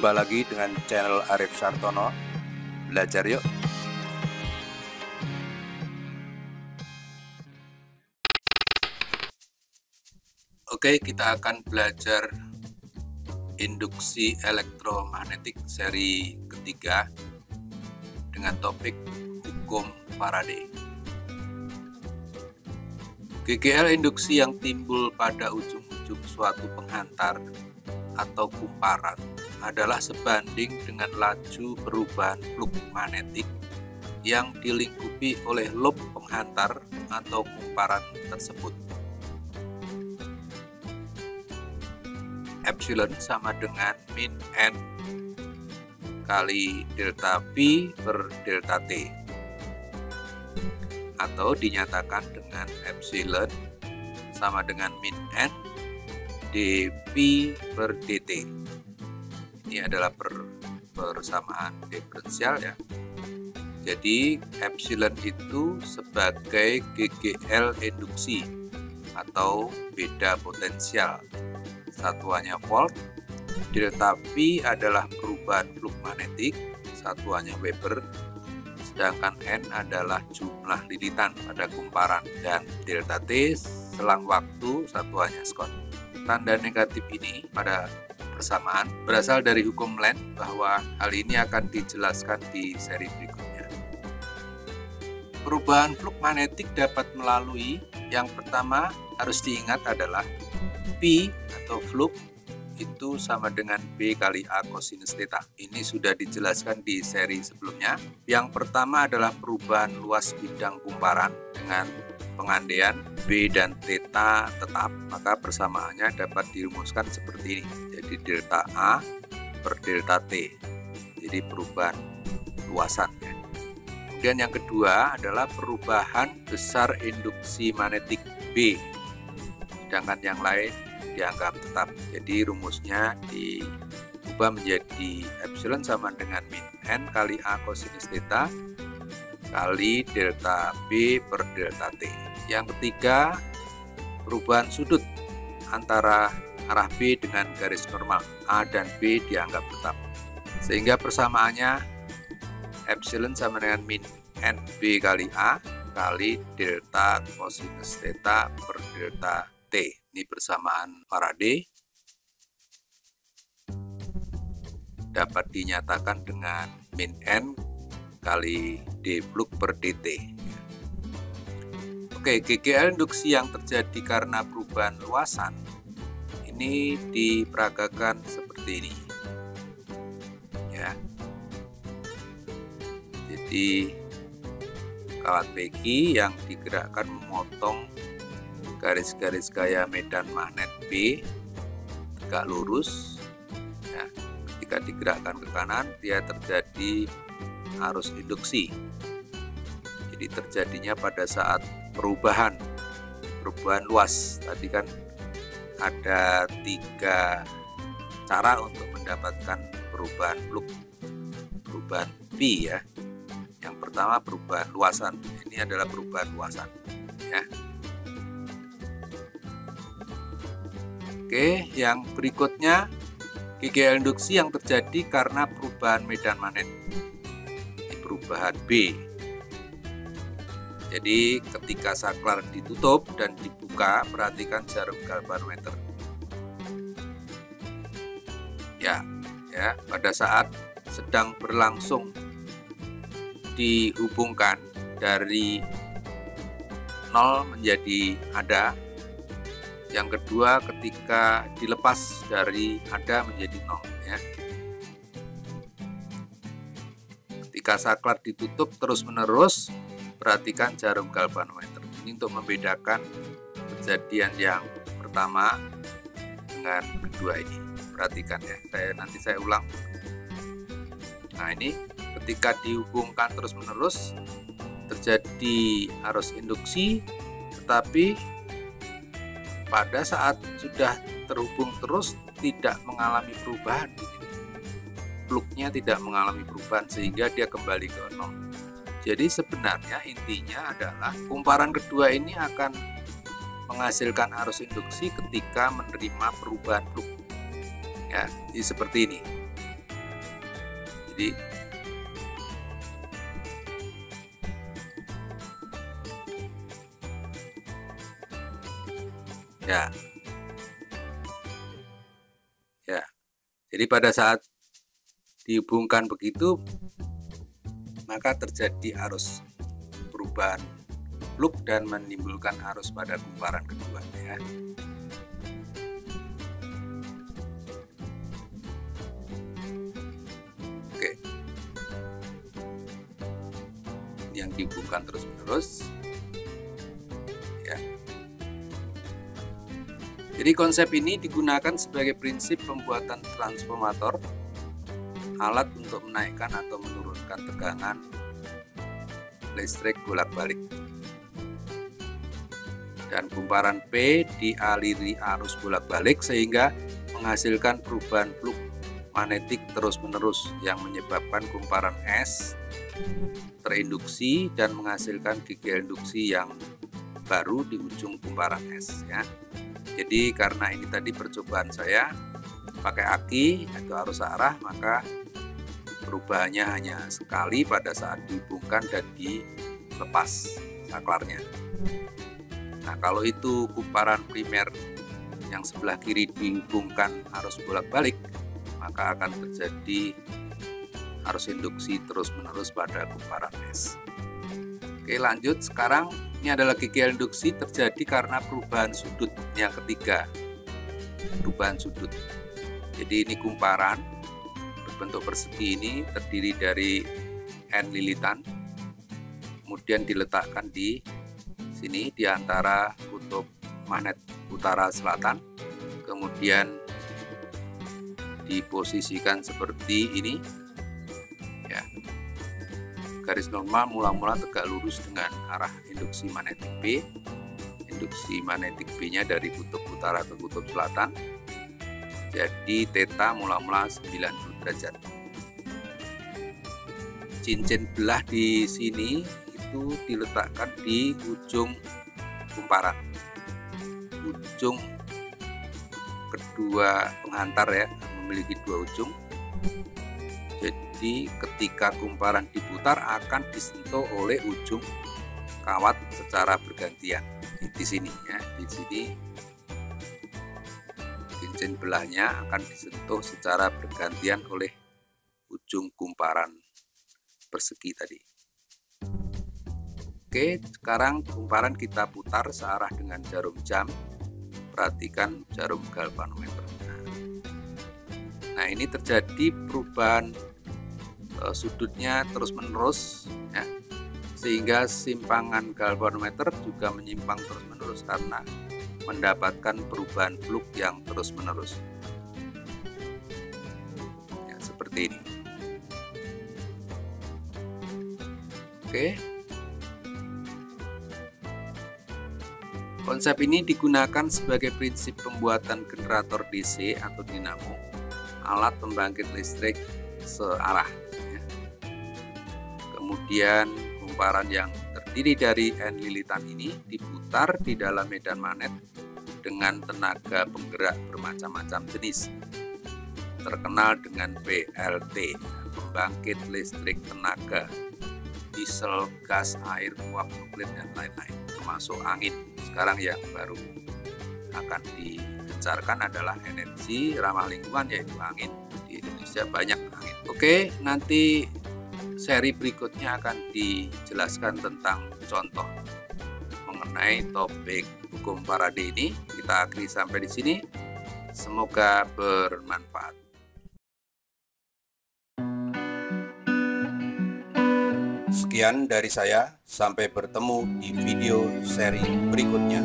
Jumpa lagi dengan channel Arif Sartono. Belajar yuk. Oke, kita akan belajar induksi elektromagnetik seri ketiga dengan topik hukum Faraday. GGL induksi yang timbul pada ujung-ujung suatu penghantar atau kumparan adalah sebanding dengan laju perubahan flux magnetik yang dilingkupi oleh lob penghantar atau kumparan tersebut. Epsilon sama dengan min N kali delta P per delta T, atau dinyatakan dengan epsilon sama dengan min N dP per dt. Ini adalah persamaan diferensial ya. Jadi epsilon itu sebagai GGL induksi atau beda potensial, satuannya volt. Delta P adalah perubahan flux magnetik, satuannya Weber, sedangkan N adalah jumlah lilitan pada kumparan, dan delta T selang waktu, satuannya Scott. Tanda negatif ini pada persamaan berasal dari hukum Lenz, bahwa hal ini akan dijelaskan di seri berikutnya. Perubahan flux magnetik dapat melalui, yang pertama harus diingat adalah P atau flux itu sama dengan B kali A cosinus theta. Ini sudah dijelaskan di seri sebelumnya. Yang pertama adalah perubahan luas bidang kumparan dengan pengandaian B dan theta tetap, maka persamaannya dapat dirumuskan seperti ini. Jadi delta A per delta T. Jadi perubahan luasan ya. Kemudian yang kedua adalah perubahan besar induksi magnetik B, sedangkan yang lain dianggap tetap. Jadi rumusnya diubah menjadi epsilon sama dengan min N kali A cosinus theta kali delta B per delta T. Yang ketiga, perubahan sudut antara arah B dengan garis normal A dan B dianggap tetap, sehingga persamaannya epsilon sama dengan min N B kali A kali delta cosinus theta per delta T. Ini persamaan Faraday dapat dinyatakan dengan min N kali D flux per dt. Oke, GGL induksi yang terjadi karena perubahan luasan ini diperagakan seperti ini ya. Jadi kawat Peggy yang digerakkan memotong garis-garis gaya medan magnet B tegak lurus ya. Ketika digerakkan ke kanan, dia terjadi arus induksi. Jadi terjadinya pada saat perubahan luas. Tadi kan ada 3 cara untuk mendapatkan perubahan flux, perubahan P ya. Yang pertama perubahan luasan. Ini adalah perubahan luasan ya. Oke, yang berikutnya GGL induksi yang terjadi karena perubahan medan magnet. Ini perubahan B. Jadi ketika saklar ditutup dan dibuka, perhatikan jarum galvanometer. Ya, pada saat sedang berlangsung dihubungkan dari 0 menjadi ada. Yang kedua ketika dilepas dari ada menjadi 0 ya. Ketika saklar ditutup terus-menerus, perhatikan jarum galvanometer. Ini untuk membedakan kejadian yang pertama dengan kedua ini. Perhatikan ya, nanti saya ulang. Nah, ini ketika dihubungkan terus-menerus terjadi arus induksi, tetapi pada saat sudah terhubung terus tidak mengalami perubahan, fluxnya tidak mengalami perubahan sehingga dia kembali ke 0. Jadi sebenarnya intinya adalah kumparan kedua ini akan menghasilkan arus induksi ketika menerima perubahan flux. Ya, jadi seperti ini. Jadi ya, jadi pada saat dihubungkan begitu, maka terjadi arus perubahan fluk dan menimbulkan arus pada kumparan kedua ya. Oke, ini yang dihubungkan terus-menerus ya. Jadi konsep ini digunakan sebagai prinsip pembuatan transformator, alat untuk menaikkan atau menurunkan tegangan listrik bolak-balik. Dan kumparan P dialiri arus bolak-balik sehingga menghasilkan perubahan fluk magnetik terus-menerus yang menyebabkan kumparan S terinduksi dan menghasilkan gigi induksi yang baru di ujung kumparan S ya. Jadi karena ini tadi percobaan saya pakai aki atau arus arah, maka perubahannya hanya sekali pada saat dihubungkan dan dilepas saklarnya. Nah, kalau itu kumparan primer yang sebelah kiri dihubungkan arus bolak-balik, maka akan terjadi arus induksi terus-menerus pada kumparan S. Oke, lanjut. Sekarang ini adalah gigi induksi terjadi karena perubahan sudut yang ketiga. Perubahan sudut. Jadi ini kumparan berbentuk persegi ini terdiri dari N lilitan, kemudian diletakkan di sini di antara kutub magnet utara selatan, kemudian diposisikan seperti ini ya. Garis normal mula-mula tegak lurus dengan arah induksi magnetik B. Induksi magnetik B-nya dari kutub utara ke kutub selatan. Jadi theta mula-mula 90 derajat. Cincin belah di sini itu diletakkan di ujung kumparan. Ujung kedua penghantar ya, memiliki dua ujung. Jadi ketika kumparan diputar akan disentuh oleh ujung kawat secara bergantian. Di sini ya, di sini cincin belahnya akan disentuh secara bergantian oleh ujung kumparan persegi tadi. Oke, sekarang kumparan kita putar searah dengan jarum jam. Perhatikan jarum galvanometer. Nah, ini terjadi perubahan sudutnya terus-menerus ya, sehingga simpangan galvanometer juga menyimpang terus-menerus karena mendapatkan perubahan fluk yang terus-menerus ya, seperti ini. Oke, konsep ini digunakan sebagai prinsip pembuatan generator DC atau dinamo, alat pembangkit listrik searah ya. Kemudian kumparan yang terdiri dari N lilitan ini diputar di dalam medan magnet dengan tenaga penggerak bermacam-macam jenis, terkenal dengan PLT, pembangkit listrik tenaga diesel, gas, air, uap nuklir dan lain-lain, termasuk angin. Sekarang yang baru akan digencarkan adalah energi ramah lingkungan, yaitu angin. Di Indonesia banyak angin. Oke, nanti seri berikutnya akan dijelaskan tentang contoh mengenai topik hukum Faraday ini. Kita akhiri sampai di sini. Semoga bermanfaat. Sekian dari saya, sampai bertemu di video seri berikutnya.